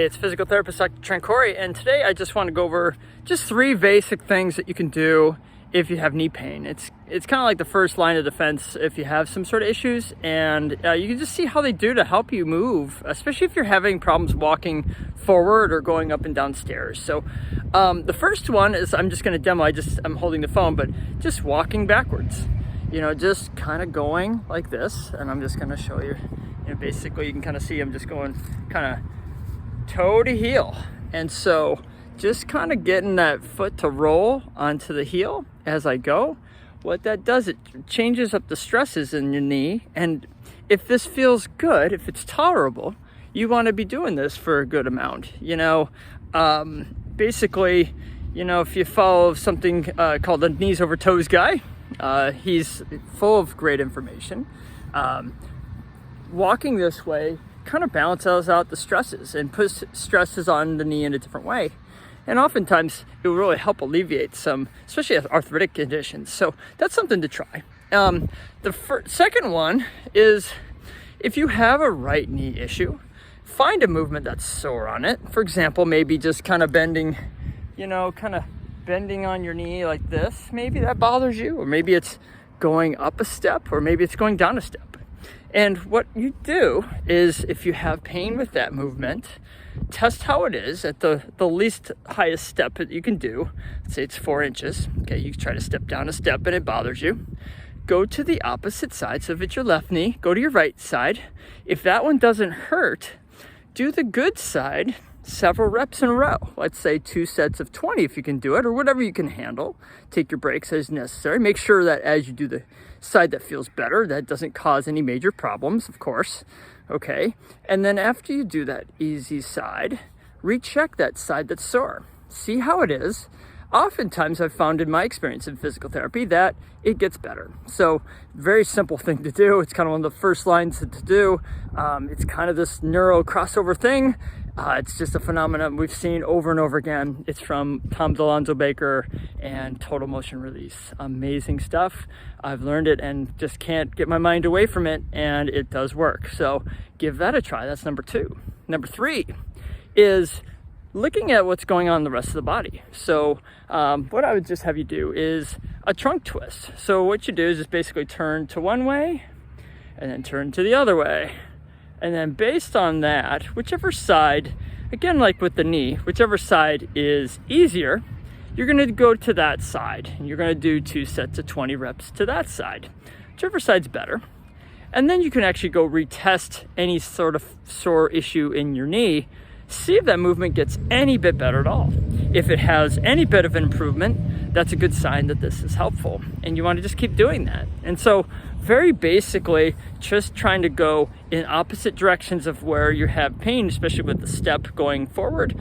It's physical therapist Dr. Trent Corey, and today I just want to go over just 3 basic things that you can do if you have knee pain. It's kind of like the first line of defense if you have some sort of issues, and you can just see how they do to help you move, especially if you're having problems walking forward or going up and down stairs. So the first one is, I'm just going to demo, I'm holding the phone, but just walking backwards. You know, just kind of going like this, and I'm just going to show you. You know, basically you can kind of see I'm just going kind of toe to heel, and so just kind of getting that foot to roll onto the heel as I go. What that does, it changes up the stresses in your knee, and if this feels good, if it's tolerable, you want to be doing this for a good amount. You know, basically, you know, if you follow something called the knees over toes guy, he's full of great information. Walking this way kind of balances out the stresses and puts stresses on the knee in a different way. And oftentimes it will really help alleviate some, especially arthritic conditions. So that's something to try. The second one is, if you have a right knee issue, find a movement that's sore on it. For example, maybe just kind of bending, you know, kind of bending on your knee like this. Maybe that bothers you, or maybe it's going up a step, or maybe it's going down a step. And what you do is, if you have pain with that movement, test how it is at the least highest step that you can do. Let's say it's 4 inches. Okay, you try to step down a step and it bothers you. Go to the opposite side. So if it's your left knee, go to your right side. If that one doesn't hurt, do the good side several reps in a row. Let's say 2 sets of 20 if you can do it, or whatever you can handle. Take your breaks as necessary. Make sure that as you do the side that feels better, that doesn't cause any major problems, of course. Okay, and then after you do that easy side, recheck that side that's sore. See how it is. Oftentimes I've found in my experience in physical therapy that it gets better. So very simple thing to do. It's kind of one of the first lines to do. It's kind of this neuro crossover thing. It's just a phenomenon we've seen over and over again. It's from Tom DeLonzo Baker and Total Motion Release. Amazing stuff. I've learned it and just can't get my mind away from it, and it does work. So give that a try. That's number 2. Number 3 is looking at what's going on in the rest of the body. So what I would just have you do is a trunk twist. So what you do is just basically turn to one way and then turn to the other way. And then based on that, whichever side, again, like with the knee, whichever side is easier, you're going to go to that side. And you're going to do 2 sets of 20 reps to that side, whichever side's better. And then you can actually go retest any sort of sore issue in your knee. See if that movement gets any bit better at all. If it has any bit of improvement, that's a good sign that this is helpful. And you want to just keep doing that. And so very basically, just trying to go in opposite directions of where you have pain, especially with the step going forward.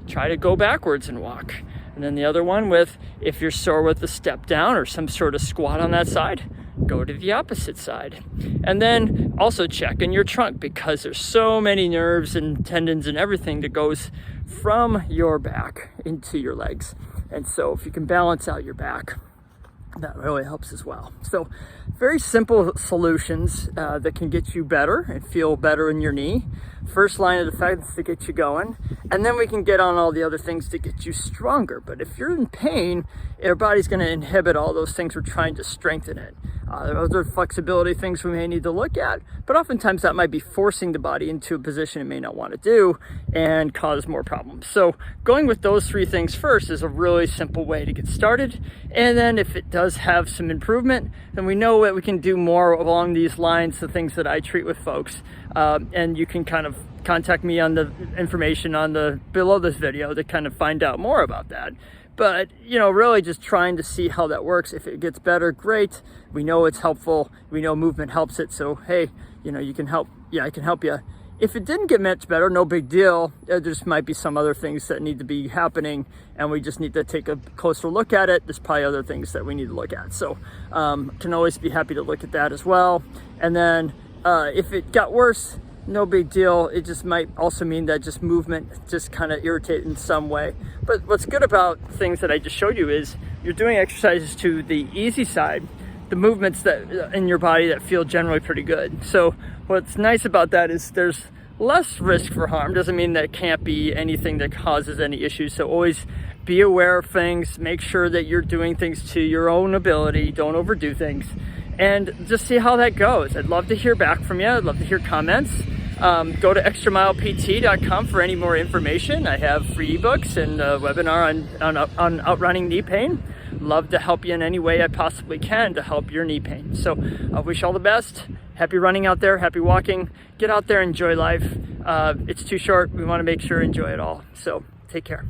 Try to go backwards and walk. And then the other one with, if you're sore with the step down or some sort of squat on that side, go to the opposite side. And then also check in your trunk, because there's so many nerves and tendons and everything that goes from your back into your legs. And so if you can balance out your back, that really helps as well. So very simple solutions that can get you better and feel better in your knee. First line of defense to get you going, and then we can get on all the other things to get you stronger. But if you're in pain, your body's going to inhibit all those things. We're trying to strengthen it. There are other flexibility things we may need to look at, but oftentimes that might be forcing the body into a position it may not want to do and cause more problems. So going with those 3 things first is a really simple way to get started. And then if it does have some improvement, then we know that we can do more along these lines, the things that I treat with folks. And you can kind of contact me on the information on the below this video to kind of find out more about that. But, you know, really just trying to see how that works. If it gets better, great. We know it's helpful. We know movement helps it. So, hey, you know, you can help. Yeah, I can help you. If it didn't get much better, no big deal. There just might be some other things that need to be happening, and we just need to take a closer look at it. There's probably other things that we need to look at. So can always be happy to look at that as well. And then if it got worse, no big deal. It just might also mean that just movement just kind of irritate in some way. But what's good about things that I just showed you is you're doing exercises to the easy side, the movements that in your body that feel generally pretty good. So what's nice about that is there's less risk for harm. Doesn't mean that it can't be anything that causes any issues. So always be aware of things, make sure that you're doing things to your own ability, don't overdo things, and just see how that goes. I'd love to hear back from you. I'd love to hear comments. Go to extramilept.com for any more information. I have free ebooks and a webinar on outrunning knee pain. Love to help you in any way I possibly can to help your knee pain. So I wish you all the best. Happy running out there, happy walking. Get out there, enjoy life. It's too short. We want to make sure you enjoy it all. So take care.